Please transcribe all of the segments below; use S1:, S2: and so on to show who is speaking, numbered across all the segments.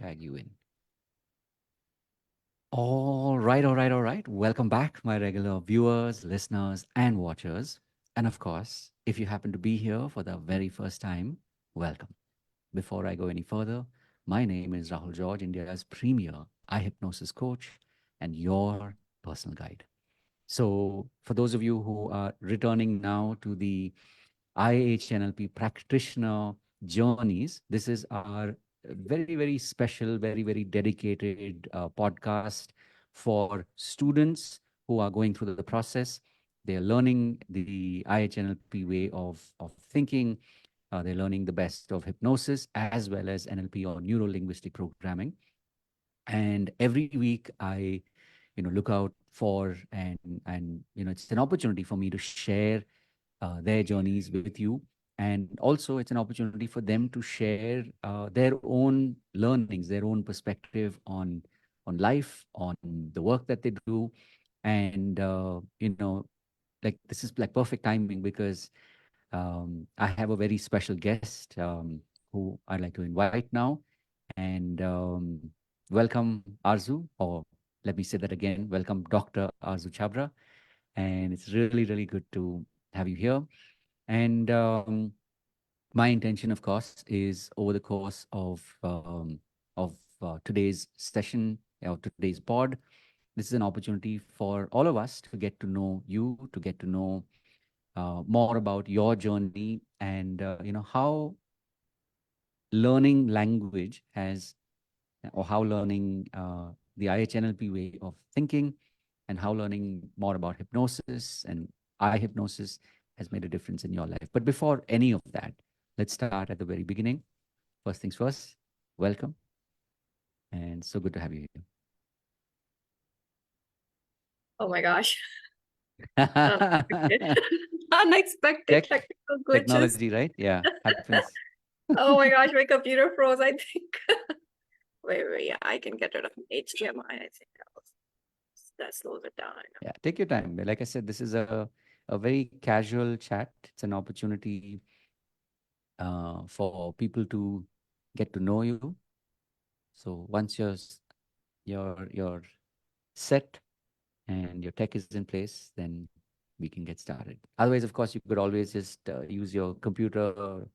S1: tag you in. All right. Welcome back, my regular viewers, listeners, and watchers. And of course, if you happen to be here for the very first time, welcome. Before I go any further, my name is Rahul George, India's premier eye hypnosis coach and your personal guide. So, for those of you who are returning now to the iHNLP practitioner journeys, this is our very, very special, very, very dedicated podcast for students who are going through the process. They're learning the iHNLP way of thinking. They're learning the best of hypnosis as well as NLP or neuro linguistic programming. And every week I look out for and it's an opportunity for me to share their journeys with you, and also it's an opportunity for them to share their own learnings, their own perspective on life, on the work that they do. And like, this is like perfect timing because I have a very special guest who I'd like to invite now. And welcome, Arzoo, or let me say that again. Welcome, Dr. Arzoo Chabra. And it's really, really good to have you here. And my intention, of course, is over the course of today's session, or today's pod, this is an opportunity for all of us to get to know you, to get to know more about your journey, and how learning language has, or how learning the IHNLP way of thinking, and how learning more about hypnosis and eye hypnosis has made a difference in your life. But before any of that, let's start at the very beginning. First things first, welcome. And so good to have you
S2: Oh my gosh.
S1: here.
S2: Unexpected
S1: Tech,
S2: technical glitches.
S1: technology, right? Yeah, happens.
S2: Oh my gosh, my computer froze, I think. Wait, yeah, I can get rid of HDMI. I think that slows it down. I know.
S1: Yeah, take your time. Like I said, this is a very casual chat. It's an opportunity for people to get to know you. So once you're set and your tech is in place, then we can get started. Otherwise, of course, you could always just use your computer,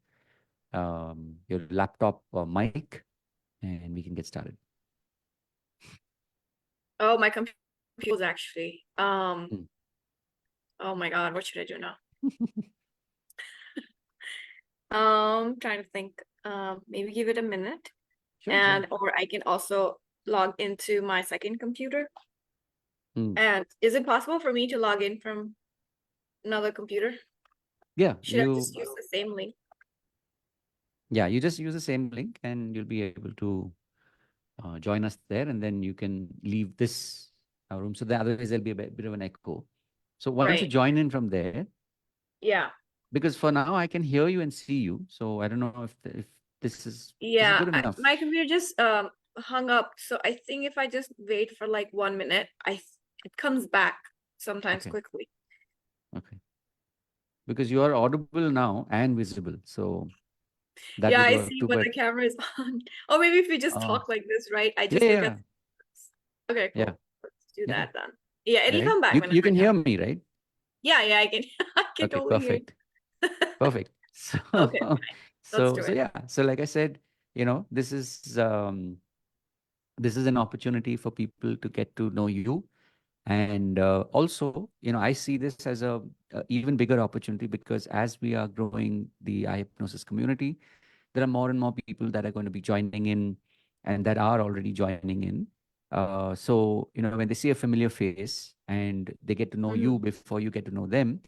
S1: or your laptop or mic, and we can get started.
S2: Oh, my computer was actually.
S1: Mm.
S2: Oh my God, what should I do now? Trying to think. Maybe give it a minute.
S1: Sure,
S2: And
S1: sure.
S2: or I can also log into my second computer.
S1: Mm.
S2: And is it possible for me to log in from another computer?
S1: Yeah,
S2: Should I just use the same link?
S1: you just use the same link and you'll be able to join us there, and then you can leave this room. So that otherwise there'll be a bit of an echo. So once you
S2: Right.
S1: join in from there,
S2: Yeah.
S1: because for now I can hear you and see you, so I don't know if this is
S2: Yeah,
S1: good enough.
S2: my computer just hung up. So I think if I just wait for like 1 minute, it comes back sometimes
S1: Okay,
S2: quickly.
S1: okay. Because you are audible now and visible, so that
S2: Yeah,
S1: would
S2: I
S1: work
S2: see
S1: too.
S2: when
S1: But
S2: the camera is on. Or maybe if we just
S1: uh,
S2: talk like this, right? I
S1: yeah,
S2: just look
S1: yeah,
S2: at. Okay,
S1: yeah,
S2: cool. Let's do
S1: yeah.
S2: that then. Yeah, it'll
S1: Right.
S2: come back
S1: You
S2: whenever
S1: can
S2: it's
S1: hear
S2: done.
S1: me, right?
S2: Yeah, I can. I can
S1: Okay,
S2: totally hear
S1: perfect.
S2: you.
S1: Perfect. So,
S2: Okay, let's do
S1: so
S2: it.
S1: yeah. So like I said, this is an opportunity for people to get to know you. And also, I see this as a even bigger opportunity, because as we are growing the eye hypnosis community, there are more and more people that are going to be joining in, and that are already joining in. So, when they see a familiar face and they get to know you
S2: Mhm.
S1: before you get to know them,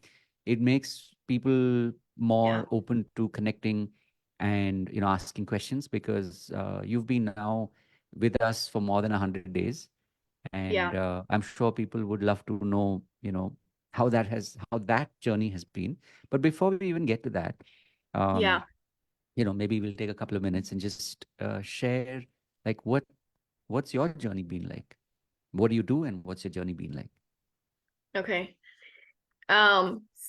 S1: it makes people
S2: Yeah,
S1: more open to connecting and, asking questions, because you've been now with us for more than 100 days. And
S2: yeah,
S1: I'm sure people would love to know, how that journey has been. But before we even get to that, um,
S2: yeah.
S1: maybe we'll take a couple of minutes and just share, like, what's your journey been like? What do you do, and what's your journey been like?
S2: Okay.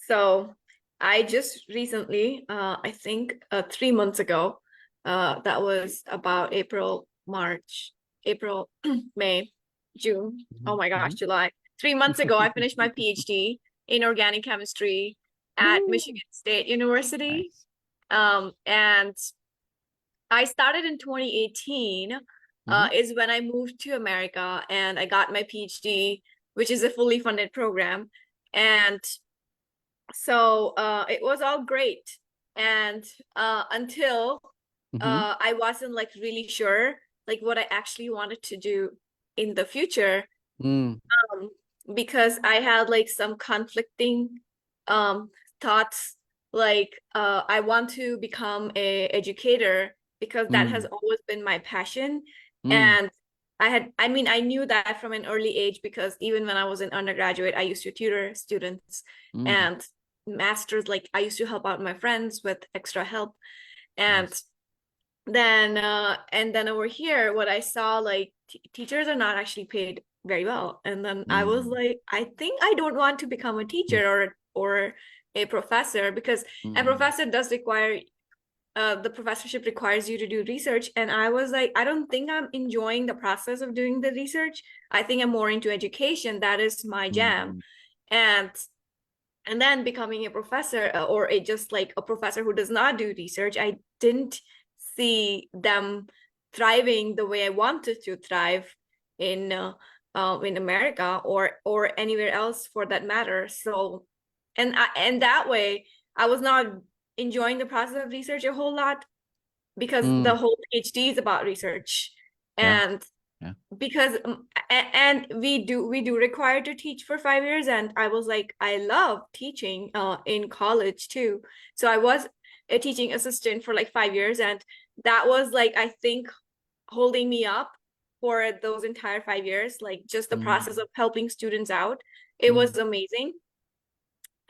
S2: So I just recently, I think 3 months ago, that was about April March, April, May, June. Oh
S1: Mhm,
S2: my gosh,
S1: mhm.
S2: July. 3 months ago, I finished my PhD in organic chemistry at
S1: Woo!
S2: Michigan State University.
S1: Nice.
S2: And I started in 2018,
S1: Mhm,
S2: is when I moved to America and I got my PhD, which is a fully funded program. And so it was all great. And until
S1: mhm,
S2: I wasn't like really sure like what I actually wanted to do in the future,
S1: mm,
S2: um, because I had like some conflicting um thoughts, like I want to become a educator because that has
S1: mm,
S2: always been my passion.
S1: mm,
S2: And I mean I knew that from an early age, because even when I was an undergraduate I used to tutor students,
S1: mm.
S2: and masters, like I used to help out my friends with extra help. And
S1: Nice.
S2: then over here what I saw, like teachers are not actually paid very well. And then I was
S1: Mm,
S2: like, I think I don't want to become a
S1: mm,
S2: teacher or a professor, because a
S1: mm,
S2: professor does require the professorship requires you to do research. And I was like, I don't think I'm enjoying the process of doing the research. I think I'm more into education. That is my jam.
S1: mm,
S2: and and then becoming a professor, or a just like a professor who does not do research, I didn't see them thriving the way I wanted to thrive in America or anywhere else for that matter. So and that way I was not enjoying the process of research a whole lot, because the
S1: mm.
S2: whole PhD is about research.
S1: Yeah,
S2: And
S1: yeah.
S2: because and we do require to teach for 5 years, and I was like, I love teaching in college too. So I was a teaching assistant for like 5 years, and that was like, I think, holding me up for those entire 5 years, like just the
S1: Mm,
S2: process of helping students out. It
S1: mm,
S2: was amazing.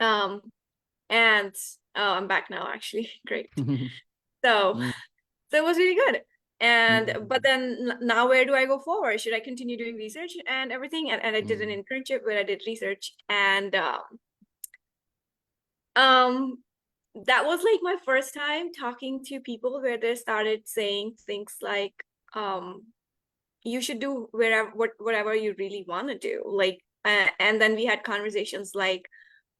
S2: um and I'm back now, actually. Great. So
S1: mm,
S2: so it was really good. And but
S1: mm,
S2: then now where do I go forward? Should I continue doing research and everything? And I did an
S1: mm,
S2: internship where I did research. And um that was like my first time talking to people where they started saying things like, um you should do whatever you really want to do. Like and then we had conversations like,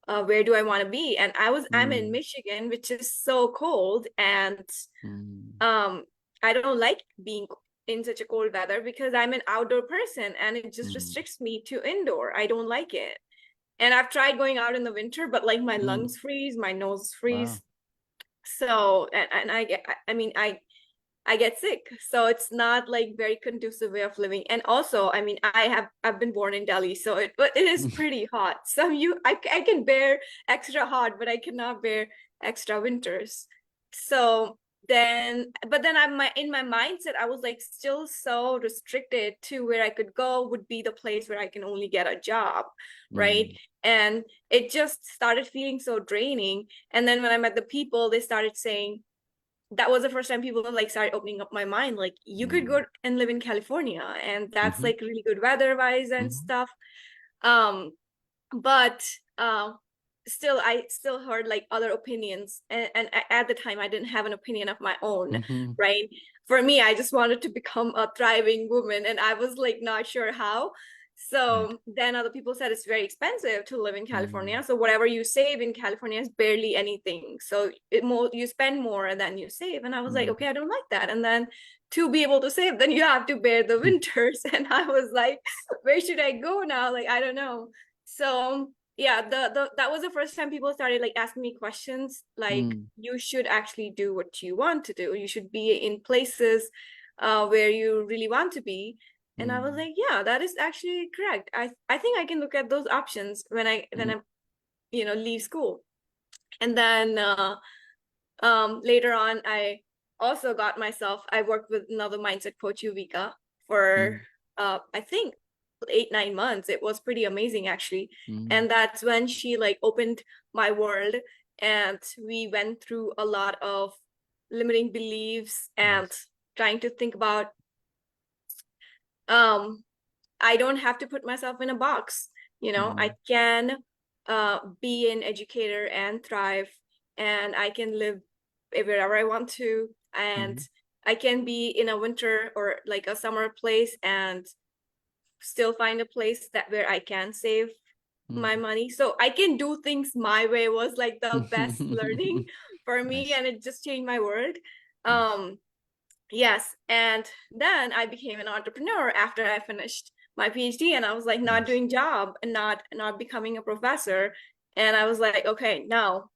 S2: where do I want to be? And I'm in
S1: mm,
S2: Michigan, which is so cold. And
S1: mm,
S2: um I don't like being in such a cold weather, because I'm an outdoor person and it just
S1: mm.
S2: restricts me to indoor. I don't like it. And I've tried going out in the winter, but like my
S1: Mm.
S2: lungs freeze, my nose
S1: Wow.
S2: freeze. So and I get, I mean I get sick. So it's not like very conducive way of living. And also, I mean, I've been born in Delhi, so it is pretty hot. So I can bear extra hot, but I cannot bear extra winters. So then I'm in my mindset, I was like still so restricted to where I could go would be the place where I can only get a job, right?
S1: Mm,
S2: And it just started feeling so draining. And then when I met the people, they started saying, that was the first time people like started opening up my mind, like you could
S1: mm,
S2: go and live in California, and that's
S1: mhm,
S2: like really good weather wise and
S1: mhm,
S2: stuff. um but still I still heard like other opinions, and at the time I didn't have an opinion of my own,
S1: mhm.
S2: right? For me, I just wanted to become a thriving woman, and I was like not sure how.
S1: Right.
S2: So then other people said it's very expensive to live in
S1: Mm,
S2: California, so whatever you save in California is barely anything, so you spend more than you save. And I was like,
S1: mm,
S2: okay, I don't like that. And then to be able to save, then you have to bear the winters. And I was like, where should I go now? Like, I don't know. So yeah, the that was the first time people started like asking me questions like,
S1: mm,
S2: you should actually do what you want to do, you should be in places where you really want to be. And I was
S1: mm,
S2: like, yeah, that is actually correct. I think I can look at those options when
S1: mm,
S2: I leave school. And then later on I also got myself, I worked with another mindset coach, Yuvika, for
S1: mm,
S2: I think 8 9 months. It was pretty amazing, actually.
S1: mm.
S2: And that's when she like opened my world, and we went through a lot of limiting beliefs and
S1: Nice.
S2: trying to think about, um I don't have to put myself in a box. I
S1: Mm,
S2: can be an educator and thrive, and I can live wherever I want to. And
S1: mhm,
S2: I can be in a winter or like a summer place and still find a place that where I can save my money. So I can do things my way was like the best learning for me,
S1: Nice.
S2: and it just changed my world.
S1: Nice.
S2: Yes, and then I became an entrepreneur after I finished my PhD, and I was like not
S1: Nice.
S2: doing job and not becoming a professor. And I was like, okay, now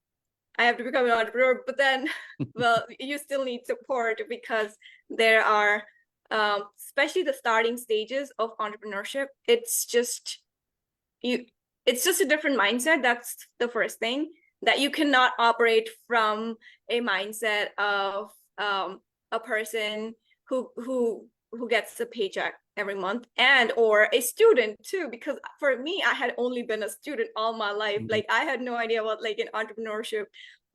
S2: I have to become an entrepreneur. But then, well, you still need support because there are, especially the starting stages of entrepreneurship. You, it's just a different mindset. That's the first thing, that you cannot operate from a mindset of a person who gets a paycheck every month, and or a student too, because for me, I had only been a student all my life.
S1: Mm,
S2: Like I had no idea what like an entrepreneurship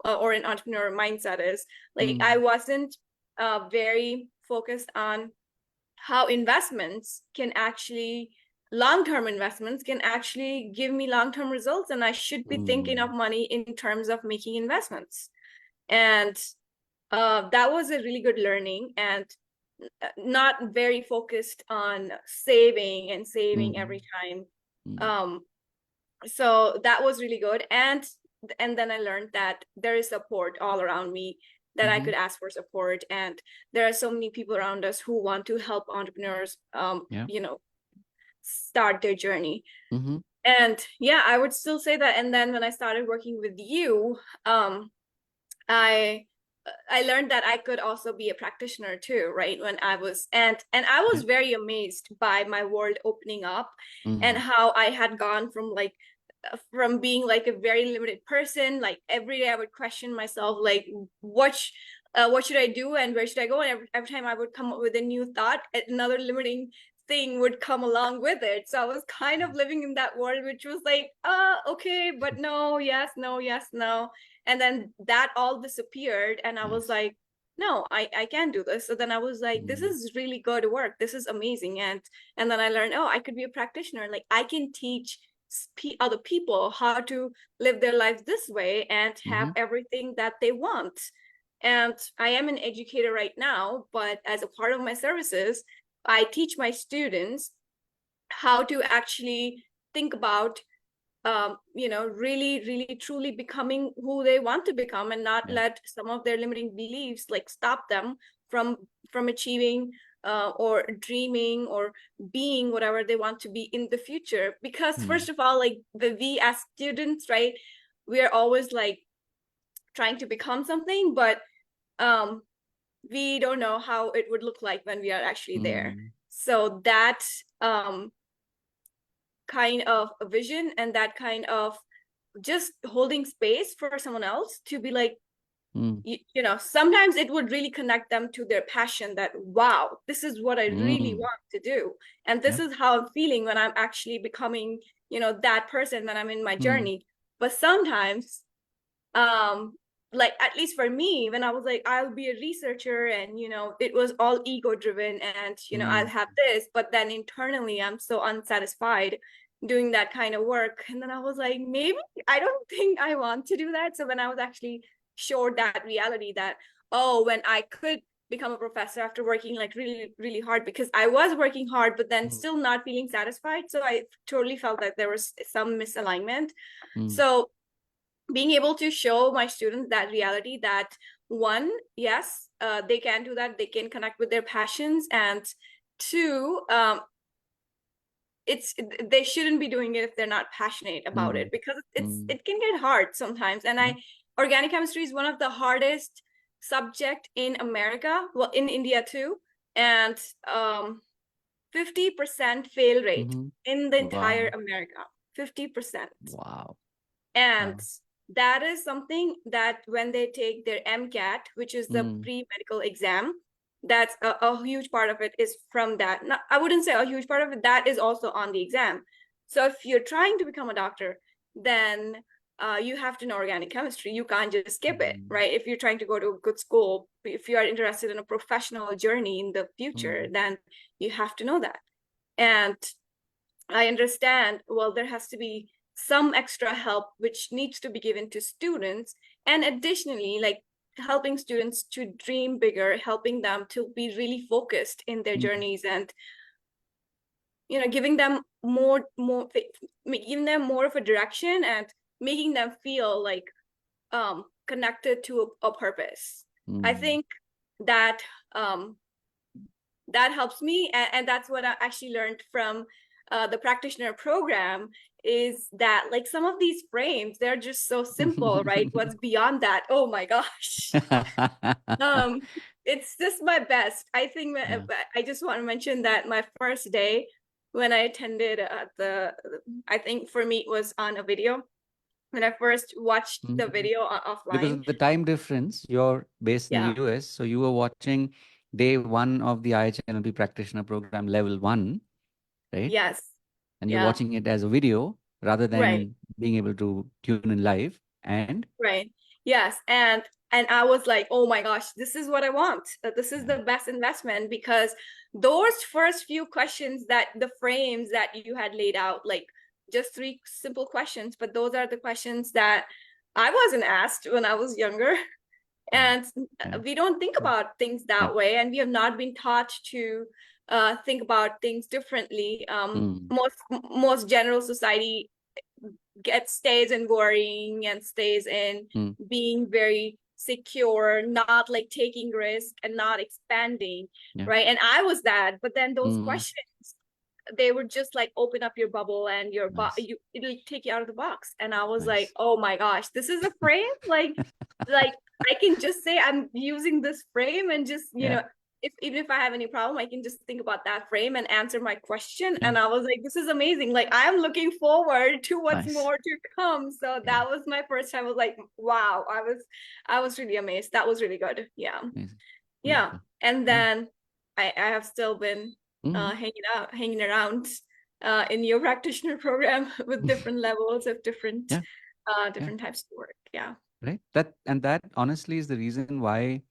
S2: or an entrepreneur mindset is. Like I
S1: mm,
S2: wasn't very focused on how long-term investments can actually give me long-term results, and I should be thinking of
S1: mm,
S2: money in terms of making investments. And that was a really good learning, and not very focused on saving and saving every
S1: mm,
S2: time.
S1: mm,
S2: Um, so that was really good. And then I learned that there is support all around me, that I
S1: mhm.
S2: could ask for support, and there are so many people around us who want to help entrepreneurs
S1: Yeah.
S2: start their journey.
S1: Mhm.
S2: And yeah, I would still say that. And then when I started working with you, I I learned that I could also be a practitioner too, right? When I was and I
S1: Yeah.
S2: was very amazed by my world opening up, and
S1: Mhm.
S2: how I had gone from being like a very limited person. Like every day I would question myself, like what should I do and where should I go? And every time I would come up with a new thought, another limiting thing would come along with it. So I was kind of living in that world, which was like, okay, but no, yes, no, yes, no. And then that all disappeared, and I was
S1: Nice.
S2: like, no, I can do this. So then I was like, this
S1: Mm,
S2: is really good work, this is amazing. And then I learned, oh, I could be a practitioner. Like I can teach other people how to live their lives this way and have
S1: mhm,
S2: everything that they want. And I am an educator right now, but as a part of my services, I teach my students how to actually think about really, really, truly becoming who they want to become, and not
S1: yeah.
S2: let some of their limiting beliefs like stop them from achieving or dreaming or being whatever they want to be in the future. Because
S1: Mm,
S2: first of all, like we as students, right, we are always like trying to become something, but um we don't know how it would look like when we are actually there.
S1: mm,
S2: So that um kind of a vision, and that kind of just holding space for someone else to be like,
S1: mm,
S2: sometimes it would really connect them to their passion, that wow, this is what I really
S1: mm.
S2: want to do, and this
S1: Yep.
S2: is how I'm feeling when I'm actually becoming that person, when I'm in my
S1: Mm,
S2: journey. But sometimes like at least for me, when I was like, I'll be a researcher, and it was all ego driven, and I'll
S1: mm,
S2: have this, but then internally I'm so unsatisfied doing that kind of work. And then I was like, maybe I don't think I want to do that. So when I was actually showed that reality, that oh, when I could become a professor after working like really, really hard, because I was working hard but then
S1: mm,
S2: still not feeling satisfied, so I totally felt that there was some misalignment.
S1: mm,
S2: So being able to show my students that reality, that one, yes, they can do that, they can connect with their passions, and two, it's they shouldn't be doing it if they're not passionate about
S1: mm,
S2: it, because
S1: mm.
S2: it can get hard sometimes. And
S1: Yeah.
S2: organic chemistry is one of the hardest subject in America, well, in India too. And 50% fail rate
S1: Mhm.
S2: in the entire
S1: Wow.
S2: America. 50%.
S1: Wow.
S2: And
S1: Wow.
S2: that is something that when they take their MCAT, which is the
S1: Mm,
S2: pre-medical exam, that's a huge part of it is from that. Not, I wouldn't say a huge part of it, that is also on the exam. So if you're trying to become a doctor, then you have to know organic chemistry. You can't just skip it,
S1: mm,
S2: right? If you're trying to go to a good school, if you are interested in a professional journey in the future,
S1: mm,
S2: then you have to know that. And I understand, well, there has to be some extra help which needs to be given to students. And additionally, like helping students to dream bigger, helping them to be really focused in their journeys, and giving them giving them more of a direction, and making them feel like connected to a purpose. I think that that helps me, and that's what I actually learned from the practitioner program, is that like some of these frames, they're just so simple, right? What's beyond that? Oh my gosh. um it's just my best. I think
S1: Yeah.
S2: I just want to mention that my first day when I attended I think for me it was on a video, when I first watched the
S1: Mhm.
S2: video
S1: Because
S2: offline.
S1: of the time difference, you're based in the
S2: Yeah.
S1: US, so you were watching day one of the iHNLP Practitioner Program level one, right?
S2: Yes.
S1: And you're
S2: Yeah.
S1: watching it as a video rather
S2: Right.
S1: than being able to tune in live. And
S2: Right. Yes. And I was like, oh my gosh, this is what I want. This is
S1: yeah,
S2: the best investment, because those first few questions, that the frames that you had laid out, like just three simple questions, but those are the questions that I wasn't asked when I was younger.
S1: yeah,
S2: And
S1: yeah,
S2: we don't think
S1: true.
S2: about things
S1: Yeah.
S2: that way, and we have not been taught to think about things differently.
S1: Mm,
S2: Most general society stays in worrying and stays in
S1: mm,
S2: being very secure, not like taking risk and not expanding,
S1: yeah.
S2: right? And I was that, but then those
S1: Mm,
S2: questions, they would just like open up your bubble, and
S1: nice.
S2: it'll take you out of the box. And I was like,
S1: Nice.
S2: oh my gosh, this is a frame. Like I can just say I'm using this frame, and just
S1: Yeah.
S2: if even if I have any problem, I can just think about that frame and answer my question.
S1: Yeah.
S2: And I was like, this is amazing. Like I'm looking forward to what's
S1: Nice.
S2: more to come. So
S1: Yeah.
S2: that was my first time. I was like, wow, I was really amazed. That was really good. Yeah.
S1: Amazing.
S2: Yeah.
S1: Beautiful.
S2: And
S1: Yeah.
S2: then I have still been
S1: Mm.
S2: hanging around in your practitioner program with different levels of different
S1: Yeah. Yeah.
S2: different types of work. Yeah.
S1: Right. That honestly is the reason why,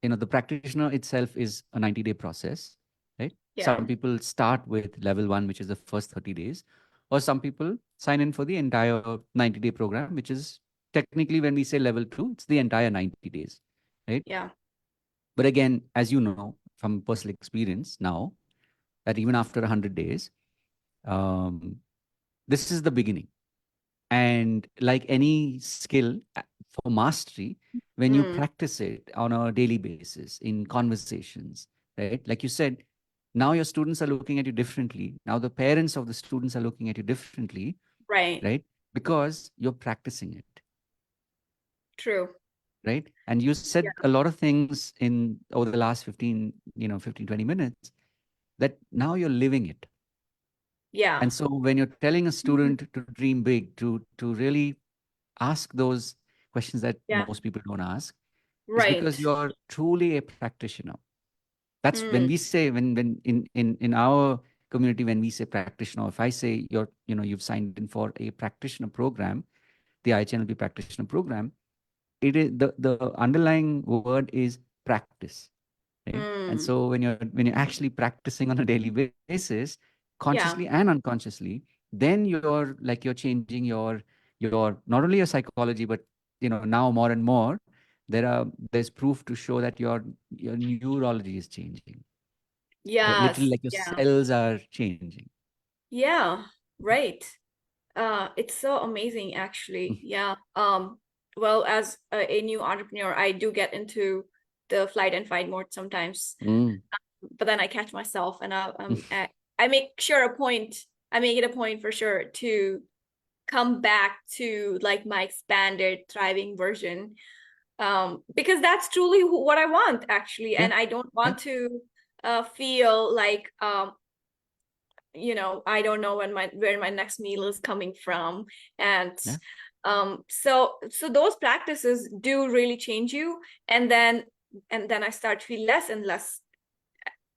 S1: the practitioner itself is a 90-day process, right?
S2: Yeah.
S1: Some people start with level one, which is the first 30 days, or some people sign in for the entire 90-day program, which is technically, when we say level two, it's the entire 90 days, right?
S2: Yeah.
S1: But again, as you know from personal experience now, that even after 100 days, um, this is the beginning. And like any skill for mastery, when you
S2: Mm,
S1: practice it on a daily basis in conversations, right? Like you said, now your students are looking at you differently. Now the parents of the students are looking at you differently,
S2: right.
S1: right? Because you're practicing it,
S2: True.
S1: right? And you
S2: Yeah.
S1: said a lot of things in over the last 15, 15, 20 minutes, that now you're living it.
S2: Yeah.
S1: And so when you're telling a
S2: Mhm.
S1: student to dream big, to really ask those questions that
S2: Yeah.
S1: most people don't ask, is
S2: Right.
S1: because you're truly a practitioner. That's when
S2: Mm,
S1: we say, when in our community, when we say practitioner, if I say you've signed in for a practitioner program, the iHNLP practitioner program, it is the underlying word is practice, right? And
S2: mm,
S1: so when you're actually practicing on a daily basis,
S2: yeah.
S1: consciously and unconsciously, then you're changing your not only your psychology, but now more and more there's proof to show that your neurology is changing. Literally,
S2: Yes.
S1: like your
S2: Yeah.
S1: cells are changing.
S2: Yeah. Right. It's so amazing, actually. Yeah. Well, as a new entrepreneur, I do get into the flight and fight mode sometimes,
S1: Mm.
S2: but then I catch myself, and I make sure a point. I make it a point for sure to come back to like my expanded, thriving version, because that's truly what I want, actually,
S1: Yeah,
S2: and I don't
S1: yeah,
S2: want to feel like I don't know where my next meal is coming from. And
S1: yeah.
S2: so those practices do really change you. And then I start to feel less and less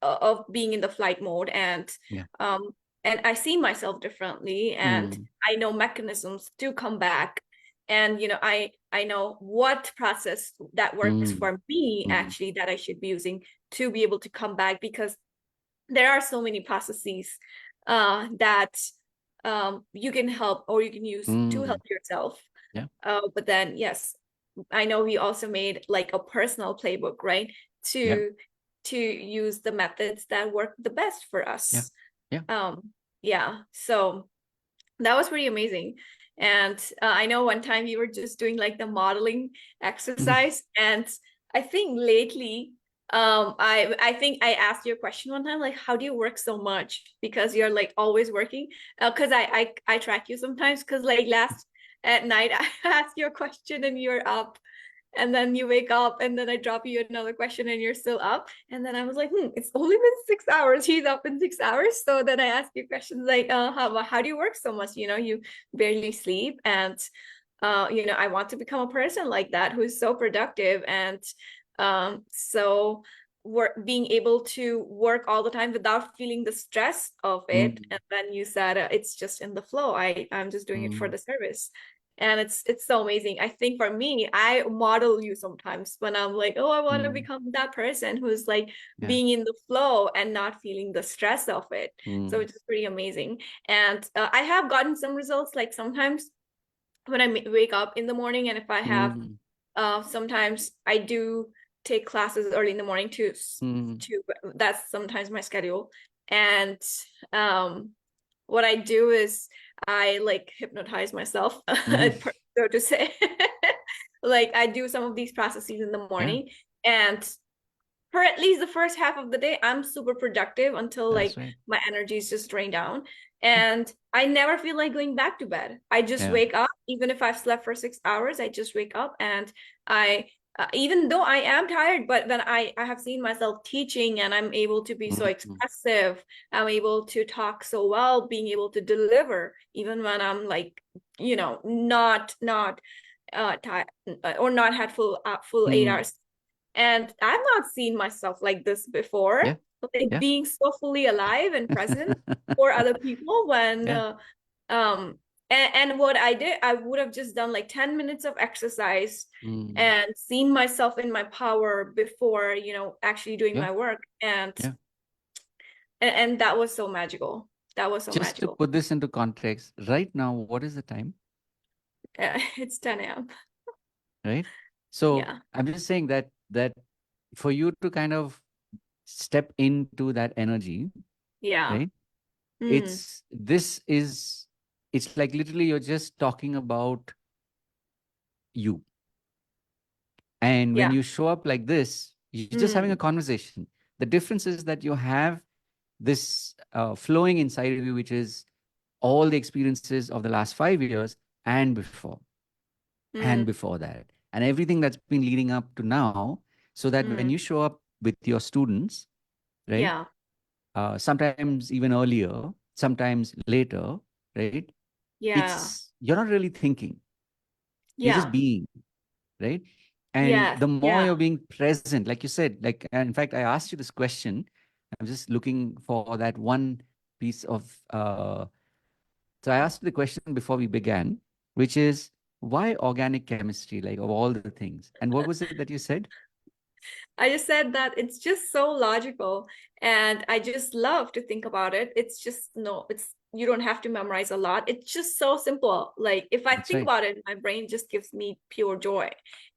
S2: of being in the flight mode,
S1: Yeah.
S2: um and I see myself differently, and
S1: Mm.
S2: I know mechanisms to come back. And I know what process that works
S1: Mm.
S2: for me,
S1: Mm.
S2: actually, that I should be using to be able to come back, because there are so many processes that you can help, or you can use to help
S1: Mm.
S2: yourself.
S1: Yeah.
S2: But then, yes. I know we also made like a personal playbook, right?
S1: Yeah.
S2: To use the methods that work the best for
S1: Yeah.
S2: us.
S1: Yeah.
S2: Yeah, so that was pretty amazing. And I know one time you were just doing like the modeling exercise, and I think lately, I think I asked you a question one time, like, how do you work so much? Because you're like always working. Because I track you sometimes. Because like last at night, I asked you a question and you're up, and then you wake up, and then I drop you another question and you're still up, and then I was like, it's only been 6 hours, he's up in 6 hours. So then I ask you questions like, how do you work so much, you barely sleep, and I want to become a person like that who's so productive, and so work being able to work all the time without feeling the stress of it.
S1: Mm,
S2: And then you said, it's just in the flow, I'm just doing it for
S1: mm,
S2: the service. And it's so amazing. I think for me, I model you sometimes when I'm like, oh, I want to
S1: mm,
S2: become that person who's like
S1: yeah.
S2: being in the flow and not feeling the stress of it. So
S1: Mm,
S2: it's pretty amazing. And I have gotten some results. Like sometimes when I wake up in the morning, and if I have,
S1: mm,
S2: sometimes I do take classes early in the morning
S1: mm,
S2: to that's sometimes my schedule. And um, what I do is I like hypnotize myself,
S1: mm,
S2: so to say. Like I do some of these processes in the
S1: yeah.
S2: morning, and for at least the first half of the day, I'm super productive until
S1: That's
S2: like
S1: right.
S2: my energy is just drained down.
S1: Yeah.
S2: And I never feel like going back to bed. I just
S1: Yeah.
S2: wake up, even if I've slept for 6 hours, I just wake up, and I, even though I am tired, but then I have seen myself teaching, and I'm able to be so
S1: Mm,
S2: expressive. I'm able to talk so well, being able to deliver, even when I'm like, not tired, or not had full eight
S1: mm,
S2: hours and I've not seen myself like this before,
S1: yeah.
S2: like
S1: Yeah.
S2: being so fully alive and present for other people when
S1: Yeah.
S2: um and what I did, I would have just done like 10 minutes of exercise
S1: Mm,
S2: and seen myself in my power before, actually doing
S1: yeah.
S2: my work. And
S1: Yeah.
S2: and that was so magical. That was so
S1: Just to
S2: magical.
S1: put this into context, right now, what is the time?
S2: It's 10 a.m.
S1: Right? So
S2: Yeah.
S1: I'm just saying that for you to kind of step into that energy,
S2: Yeah.
S1: right?
S2: Mm.
S1: It's like literally you're just talking about you. And when
S2: Yeah.
S1: you show up like this, you're just having a
S2: Mm.
S1: conversation. The difference is that you have this flowing inside of you, which is all the experiences of the last 5 years and
S2: Mm.
S1: before that, and everything that's been leading up to now, so that when
S2: Mm.
S1: you show up with your students, right?
S2: Yeah.
S1: Sometimes even earlier, sometimes later, right?
S2: Yeah.
S1: You're not really thinking, you're just
S2: Yeah.
S1: being, right? And
S2: Yes.
S1: the more
S2: Yeah.
S1: you're being present, like you said, like, and in fact, I asked you this question. I'm just looking for that one piece of so I asked you the question before we began, which is why organic chemistry, like of all the things? And what was it that you said?
S2: I just said that it's just so logical, and I just love to think about it. It's just no, it's you don't have to memorize a lot. It's just so simple. Like if I
S1: That's
S2: think
S1: right.
S2: about it, my brain just gives me pure joy.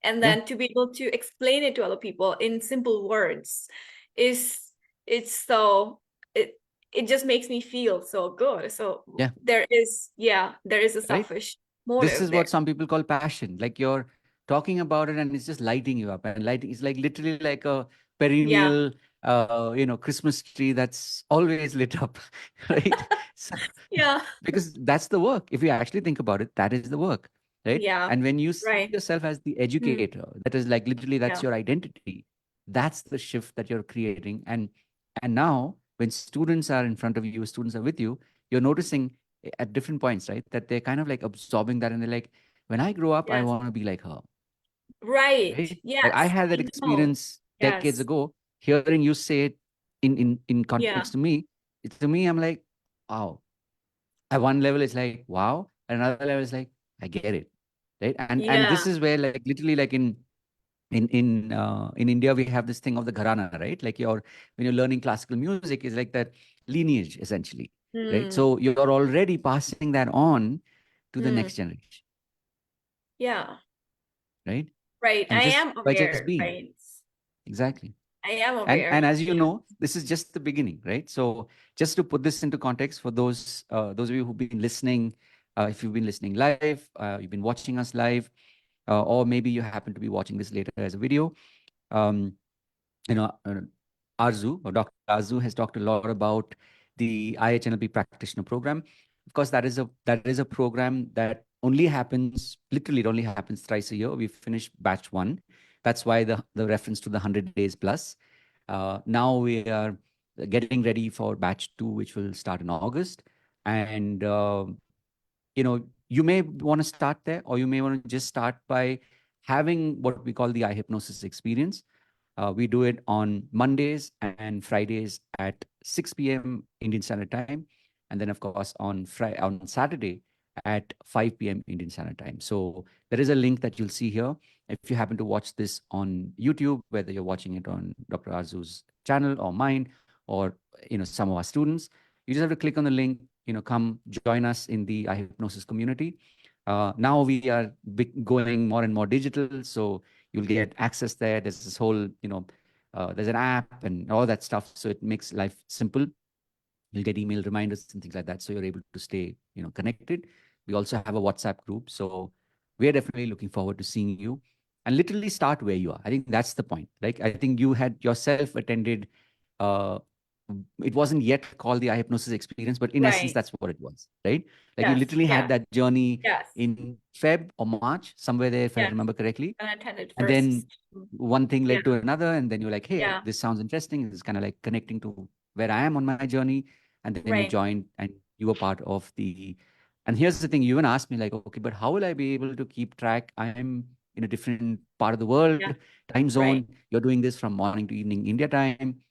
S2: And
S1: Yeah.
S2: then to be able to explain it to other people in simple words is it's so it it just makes me feel so good. So
S1: Yeah.
S2: there is a
S1: Right.
S2: selfish
S1: This
S2: motive
S1: is
S2: there.
S1: what some people call passion. Like you're talking about it and it's just lighting you up. And lighting is like literally like a
S2: Yeah.
S1: perennial, Christmas tree that's always lit up, right? So,
S2: Yeah.
S1: because that's the work. If you actually think about it, that is the work, right?
S2: Yeah.
S1: And when you see
S2: Right.
S1: yourself as the
S2: Hmm.
S1: educator, that is like literally that's
S2: Yeah.
S1: your identity. That's the shift that you're creating. And now when students are in front of you, students are with you, you're noticing at different points, right? That they're kind of like absorbing that and they're like, when I grow up, I
S2: Yes.
S1: want to be like her,
S2: Right.
S1: right? Like I
S2: Yes.
S1: had that
S2: I know.
S1: experience decades
S2: Yes.
S1: ago, hearing you say it in
S2: Yeah.
S1: context to me, to me, I'm like, wow. At one level, it's like, wow. At another level, it's like, I get it, right? And this
S2: Yeah.
S1: is where like literally like in India, we have this thing of the gharana, right? Like when you're learning classical music, is like that lineage essentially, right?
S2: Mm.
S1: So you're already passing that on to the
S2: Mm.
S1: next generation,
S2: Yeah.
S1: right?
S2: Right.
S1: and
S2: I
S1: just
S2: am
S1: by just
S2: aware,
S1: being.
S2: right?
S1: Exactly.
S2: I am
S1: And
S2: aware.
S1: as you
S2: Yeah.
S1: know, this is just the beginning, right? So just to put this into context for those of you who've been listening, if you've been listening live, you've been watching us live, or maybe you happen to be watching this later as a video. um, you know, Arzoo, or Dr. Arzoo has talked a lot about the iHNLP Practitioner Program. Of course, that is a program that only happens, literally, it only happens thrice a year. We finished batch one. That's why the reference to the 100 days plus. Now we are getting ready for batch two, which will start in August. And you may want to start there, or you may want to just start by having what we call the eye hypnosis experience. We do it on Mondays and Fridays at 6 p.m. Indian Standard Time, and then of course on Saturday at 5 p.m. Indian Standard Time. So there is a link that you'll see here. If you happen to watch this on YouTube, whether you're watching it on Dr. Arzoo's channel or mine, or some of our students, you just have to click on the link. Come join us in the eye hypnosis community. Now we are going more and more digital, so you'll get access there. There's this whole, there's an app and all that stuff. So it makes life simple. You'll get email reminders and things like that. So you're able to stay, connected. We also have a WhatsApp group. So we're definitely looking forward to seeing you, and literally start where you are. I think that's the point. Like, I think you had yourself attended, uh, it wasn't yet called the eye hypnosis experience, but in essence,
S2: Right.
S1: that's what it was, right? Like, you
S2: Yes.
S1: literally had
S2: Yeah.
S1: that journey
S2: Yes.
S1: in Feb or March, somewhere there, if I
S2: Yes.
S1: remember correctly.
S2: And I attended
S1: And then
S2: first.
S1: one thing
S2: Yeah.
S1: led to another, and then you're like, hey,
S2: Yeah.
S1: this sounds interesting. It's kind of like connecting to where I am on my journey. And then you
S2: Right.
S1: joined, and you were part of the. And here's the thing: you even asked me, like, okay, but how will I be able to keep track? I'm in a different part of the
S2: Yeah.
S1: world, time
S2: Right.
S1: zone. You're doing this from morning to evening India time.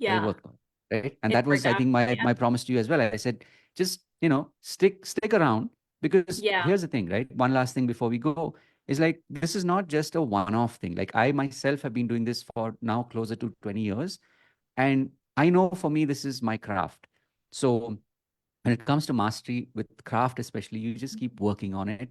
S1: But it
S2: Yeah.
S1: worked out, right? And
S2: It
S1: that
S2: worked
S1: was, I
S2: out.
S1: think, my
S2: Yeah.
S1: my promise to you as well. I said, just stick around, because
S2: Yeah.
S1: here's the thing, right? One last thing before we go is, like, this is not just a one-off thing. Like, I myself have been doing this for now closer to 20 years, and I know for me this is my craft. So when it comes to mastery with craft, especially, you just keep working on it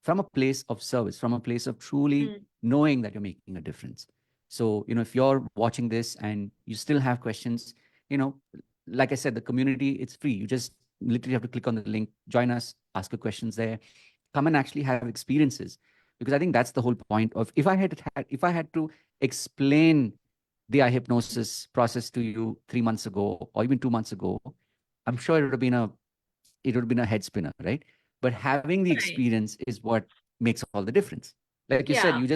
S1: from a place of service, from a place of truly
S2: Mm.
S1: knowing that you're making a difference. So, if you're watching this and you still have questions, you know, like I said, the community, it's free. You just literally have to click on the link, join us, ask your questions there, come and actually have experiences. Because I think that's the whole point of, if I had to explain the eye hypnosis process to you 3 months ago or even 2 months ago, I'm sure it would have been a head spinner, right? But having the
S2: Right.
S1: experience is what makes all the difference. Like you said,
S2: Yeah.
S1: you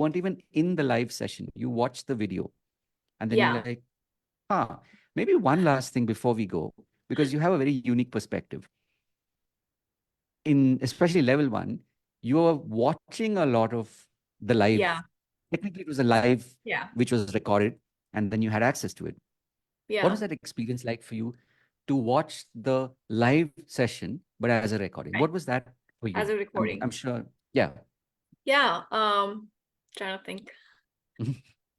S1: weren't even in the live session. You watched the video, and then you're
S2: Yeah.
S1: like, maybe one last thing before we go, because you have a very unique perspective. In especially level one, you're watching a lot of the live.
S2: Yeah.
S1: Technically, it was a live
S2: Yeah.
S1: which was recorded, and then you had access to it. What was
S2: Yeah.
S1: that experience like for you to watch the live session, but as a recording?
S2: Right.
S1: What was that for
S2: As
S1: you?
S2: a
S1: I'm
S2: recording.
S1: sure. Yeah.
S2: Yeah. Trying to think.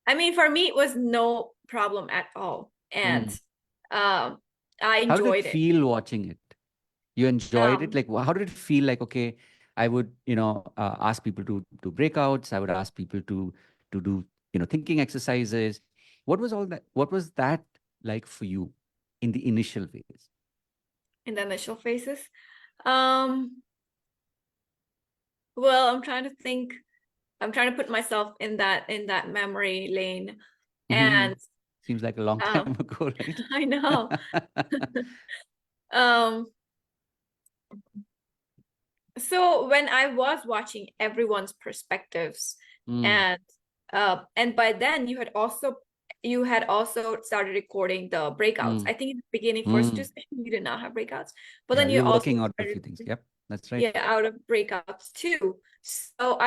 S2: I mean, for me, it was no problem at all. And
S1: Mm.
S2: um I
S1: How did it
S2: enjoyed it.
S1: feel watching it? You enjoyed it?
S2: Um,
S1: Like, how did it feel? Like, okay, I would, ask people to do breakouts. I would ask people to do, thinking exercises. What was all that? What was that like for you in the initial phase?
S2: in the initial phases. Um, well, I'm trying to think. I'm trying to put myself in that memory lane.
S1: Mhm.
S2: And
S1: Seems like a long
S2: um
S1: time ago, right?
S2: I know. Um, so when I was watching everyone's perspectives,
S1: Mm,
S2: and by then you had also started recording the breakouts.
S1: mm,
S2: I think in the beginning, first two
S1: mm.
S2: sessions you did not have breakouts, but
S1: Yeah,
S2: then you
S1: you're
S2: also
S1: working out a
S2: started,
S1: few things. Yep, that's right.
S2: yeah, out of breakups too. So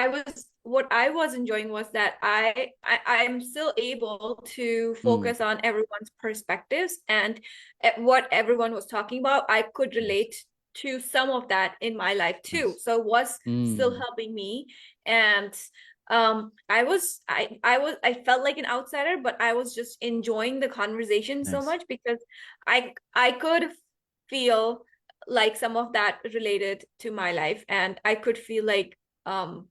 S2: what I was enjoying was that I'm still able to
S1: Mm,
S2: focus on everyone's perspectives, and what everyone was talking about, I could
S1: yes,
S2: relate to some of that in my life too.
S1: nice.
S2: So it was still
S1: Mm,
S2: helping me. And I felt like an outsider, but I was just enjoying the conversation so
S1: nice.
S2: much because I could feel like some of that related to my life, and I could feel like um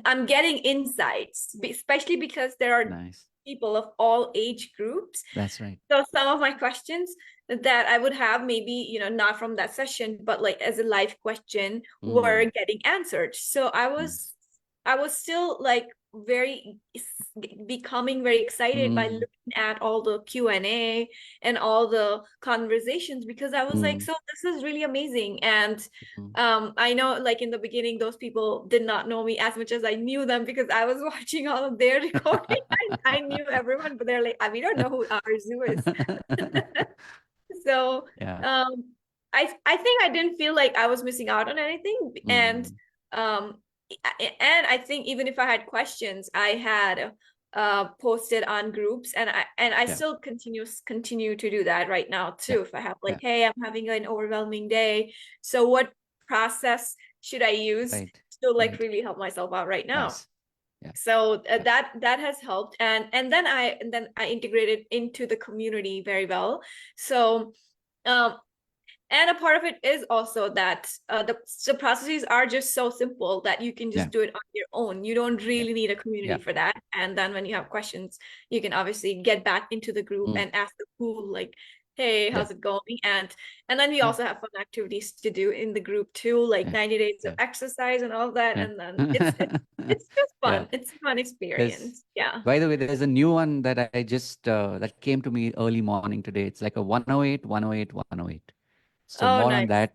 S2: I'm getting insights, especially because there are
S1: Nice.
S2: people of all age groups.
S1: That's right.
S2: So some of my questions that I would have, maybe, not from that session, but like as a live question, were
S1: Mm,
S2: getting answered. So I
S1: nice.
S2: was I was still like very becoming very excited by
S1: Mm,
S2: looking at all the Q&A and all the conversations, because I was like,
S1: mm,
S2: so this is really amazing. And
S1: mm.
S2: I know, like in the beginning, those people did not know me as much as I knew them, because I was watching all of their recording. I knew everyone, but they're like, we don't know who Arzoo is. So
S1: Yeah.
S2: um, I think I didn't feel like I was missing out on anything, and
S1: Mm,
S2: um, I think even if I had questions, I had posted on groups, and I
S1: yeah.
S2: still continue to do that right now
S1: Yeah.
S2: too. If I have like,
S1: Yeah.
S2: hey, I'm having an overwhelming day, so what process should I use
S1: Right.
S2: to like
S1: Right.
S2: really help myself out right now?
S1: Nice. Yeah.
S2: So
S1: Yeah.
S2: that has helped, and then I integrated into the community very well. So um and a part of it is also that the processes are just so simple that you can
S1: Yeah.
S2: just do it on your own. You don't
S1: Yeah.
S2: really need a
S1: Yeah.
S2: community for that. And then when you have questions, you can obviously get back into the group
S1: Mm,
S2: and ask the pool like, hey,
S1: yeah.
S2: how's it going? And then we
S1: Yeah.
S2: also have fun activities to do in the group too, like
S1: Yeah.
S2: 90 days of
S1: Yeah.
S2: exercise and all of that.
S1: Yeah.
S2: And then it's just
S1: Yeah.
S2: fun. It's a fun
S1: There's,
S2: experience. Yeah.
S1: by the way, there's a new one that I just that came to me early morning today. It's like a 108, 108, 108. So
S2: Oh,
S1: more on
S2: nice.
S1: that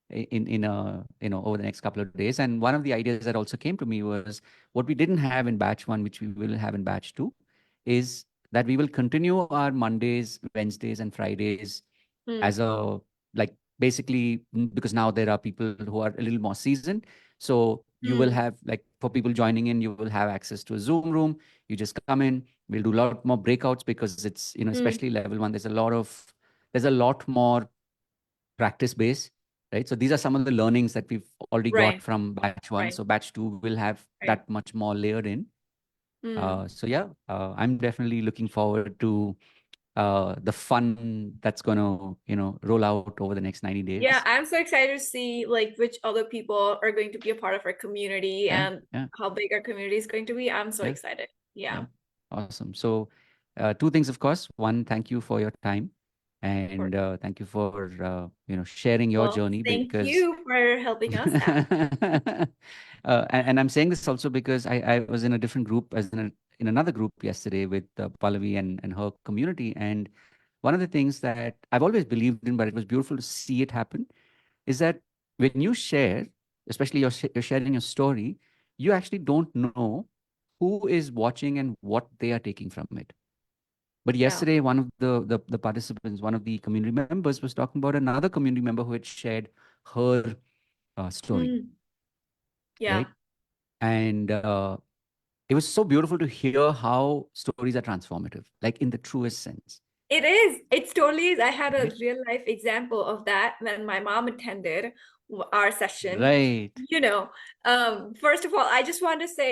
S1: in a over the next couple of days. And one of the ideas that also came to me was what we didn't have in batch one, which we will have in batch two, is that we will continue our Mondays, Wednesdays, and Fridays
S2: Hmm.
S1: as a like basically because now there are people who are a little more seasoned. So you will
S2: Hmm.
S1: have like for people joining in, you will have access to a Zoom room. You just come in. We'll do a lot more breakouts because it's
S2: Hmm.
S1: especially level one. There's a lot more practice base, right? So these are some of the learnings that we've already got
S2: Right.
S1: from batch one.
S2: Right.
S1: So batch two will have
S2: Right.
S1: that much more layered in.
S2: Hmm.
S1: So yeah, I'm definitely looking forward to the fun that's going to, roll out over the next 90
S2: Yeah,
S1: days.
S2: I'm so excited to see like which other people are going to be a part of our community
S1: Yeah,
S2: and
S1: yeah,
S2: how big our community is going to be. I'm so
S1: yeah,
S2: excited. Yeah,
S1: yeah. Awesome. So, two things, of course. One, thank you for your time,
S2: of course.
S1: and thank you for sharing your
S2: Well,
S1: journey
S2: thank
S1: because
S2: you for helping us out.
S1: and I'm saying this also because I was in a different group in another group yesterday with Pallavi and her community. And one of the things that I've always believed in, but it was beautiful to see it happen, is that when you share, especially you're sharing your story, you actually don't know who is watching and what they are taking from it. But
S2: Yeah.
S1: yesterday, one of the participants, one of the community members, was talking about another community member who had shared her story,
S2: Mm,
S1: right?
S2: yeah.
S1: And it was so beautiful to hear how stories are transformative, like in the truest sense,
S2: It is. It totally is. I had a
S1: right?
S2: real life example of that when my mom attended our session.
S1: Right.
S2: First of all, I just want to say,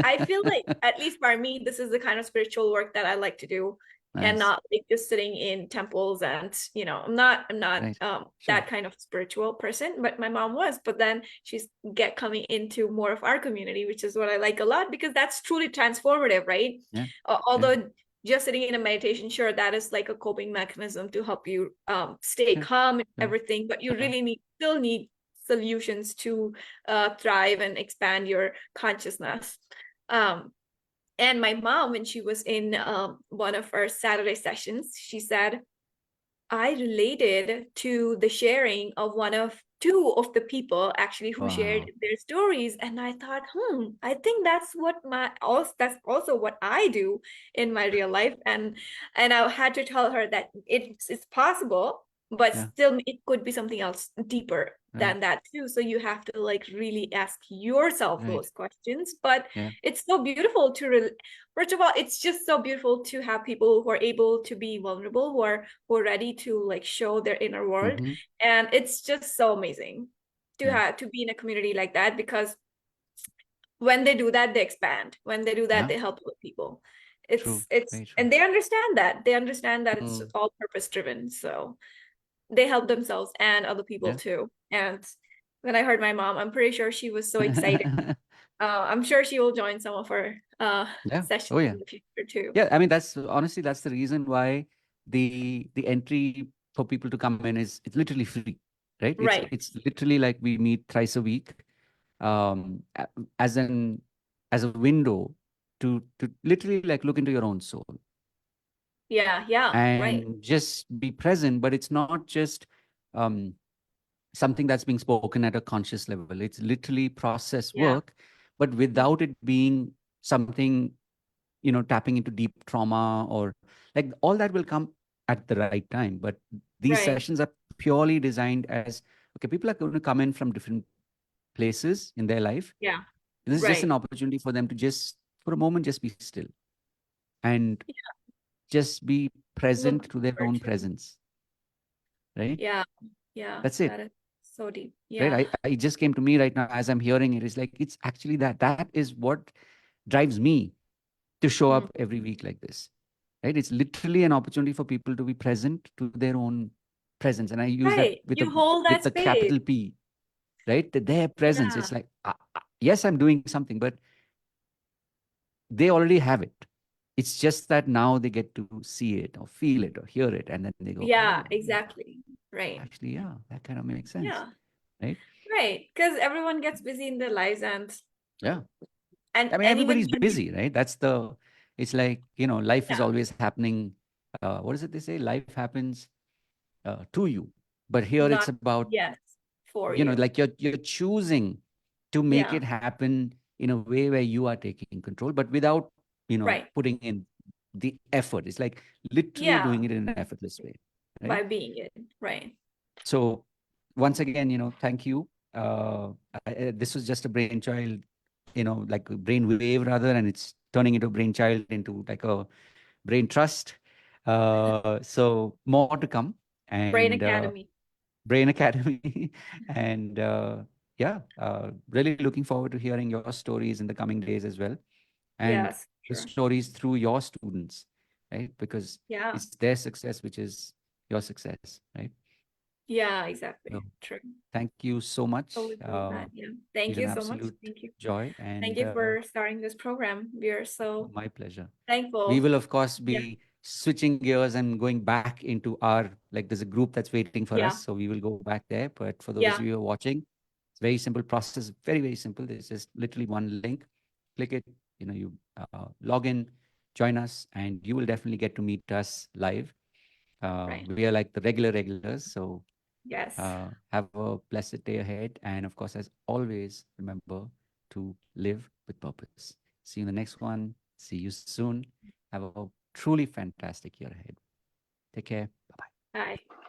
S2: I feel like, at least for me, this is the kind of spiritual work that I like to do, and
S1: Nice.
S2: not like just sitting in temples. And I'm not
S1: Right. Sure.
S2: that kind of spiritual person, but my mom was. But then she's get coming into more of our community, which is what I like a lot, because that's truly transformative, right?
S1: Yeah. Yeah.
S2: Although just sitting in a meditation, sure, that is like a coping mechanism to help you stay
S1: Yeah.
S2: calm and
S1: Yeah.
S2: everything, but you
S1: Yeah.
S2: really still need solutions to thrive and expand your consciousness. um, and my mom, when she was in one of our Saturday sessions, she said, I related to the sharing of two of the people actually who shared
S1: Wow.
S2: their stories. And I thought, I think that's also what I do in my real life. And I had to tell her that it's possible, but
S1: Yeah.
S2: still it could be something else deeper
S1: Right.
S2: than that too. So you have to like really ask yourself
S1: Right.
S2: those questions. But
S1: Yeah.
S2: it's so beautiful first of all, it's just so beautiful to have people who are able to be vulnerable, who are ready to like show their inner world.
S1: Mm-hmm.
S2: And it's just so amazing
S1: Yeah.
S2: to be in a community like that, because when they do that, they expand. When they do that,
S1: Yeah.
S2: they help other people.
S1: True.
S2: It's
S1: Very true.
S2: and they understand that it's
S1: Mm.
S2: all purpose driven. So they help themselves and other people
S1: Yeah.
S2: too. And when I heard my mom. I'm pretty sure she was so excited. I'm sure she will join some of our
S1: Yeah. Oh
S2: sessions
S1: yeah.
S2: in the future too.
S1: Yeah. I mean, that's honestly that's the reason why the entry for people to come in is it's literally free, right?
S2: Right.
S1: It's literally like we meet thrice a week, as an as a window to literally like look into your own soul
S2: Yeah, yeah, right.
S1: and just be present. But it's not just um, something that's being spoken at a conscious level. It's literally process
S2: Yeah.
S1: work, but without it being something, tapping into deep trauma or like all that will come at the right time. But these
S2: Right.
S1: sessions are purely designed as okay, people are going to come in from different places in their life.
S2: Yeah.
S1: This is just an
S2: Right.
S1: opportunity for them to just, for a moment, just be still and just be
S2: Look
S1: present to their
S2: forward
S1: own
S2: to.
S1: presence, right?
S2: Yeah. Yeah.
S1: That's it,
S2: That is so deep.
S1: right?
S2: Yeah.
S1: It just came to me right now as I'm hearing it. It's like, it's actually that is what drives me to show
S2: Mm.
S1: up every week like this, right? It's literally an opportunity for people to be present to their own presence. And I use that
S2: Right. You hold
S1: with
S2: that
S1: the
S2: space.
S1: capital P, right? Their presence.
S2: Yeah.
S1: It's like, yes, I'm doing something, but they already have it. It's just that now they get to see it or feel it or hear it. And then they go,
S2: Yeah,
S1: oh, yeah,
S2: exactly. Right.
S1: actually, yeah, that kind of makes sense,
S2: Yeah.
S1: right?
S2: Right. Because everyone gets busy in their lives
S1: Yeah.
S2: and
S1: I mean,
S2: even
S1: everybody's
S2: when you
S1: busy, right? It's like, life is
S2: yeah,
S1: always happening. What is it they say? Life happens to you. But here it's
S2: not
S1: about,
S2: yes for you.
S1: like you're choosing to make
S2: Yeah.
S1: it happen in a way where you are taking control, but without,
S2: Right.
S1: putting in the effort. It's like literally
S2: Yeah.
S1: doing it in an effortless way, right?
S2: By being it. Right.
S1: So once again, thank you. This was just a brainchild, like a brain wave rather, and it's turning into a brainchild into like a brain trust. So more to come,
S2: Brain
S1: and
S2: Academy.
S1: Brain Academy, and yeah, really looking forward to hearing your stories in the coming days as well, and
S2: Yes,
S1: the
S2: sure.
S1: stories through your students, right? Because
S2: Yeah.
S1: it's their success which is your success, right?
S2: Yeah, exactly.
S1: So
S2: True.
S1: thank you so much.
S2: Totally believe that. Yeah. Thank
S1: It's
S2: you
S1: an
S2: so much.
S1: absolute
S2: Thank you.
S1: joy,
S2: Thank
S1: and
S2: you for starting this program. We are so
S1: my pleasure. We
S2: thankful.
S1: will, of course,
S2: Yeah.
S1: be switching gears and going back into our, like, there's a group that's waiting for us.
S2: Yeah.
S1: So we will go back there. But for those of
S2: Yeah.
S1: you who are watching, it's very simple process, very, very simple. There's just literally one link. Click it, you log in, join us, and you will definitely get to meet us live.
S2: Right.
S1: We are like the regulars. So
S2: Yes.
S1: have a blessed day ahead. And of course, as always, remember to live with purpose. See you in the next one. See you soon. Have a truly fantastic year ahead. Take care. Bye bye.
S2: Bye.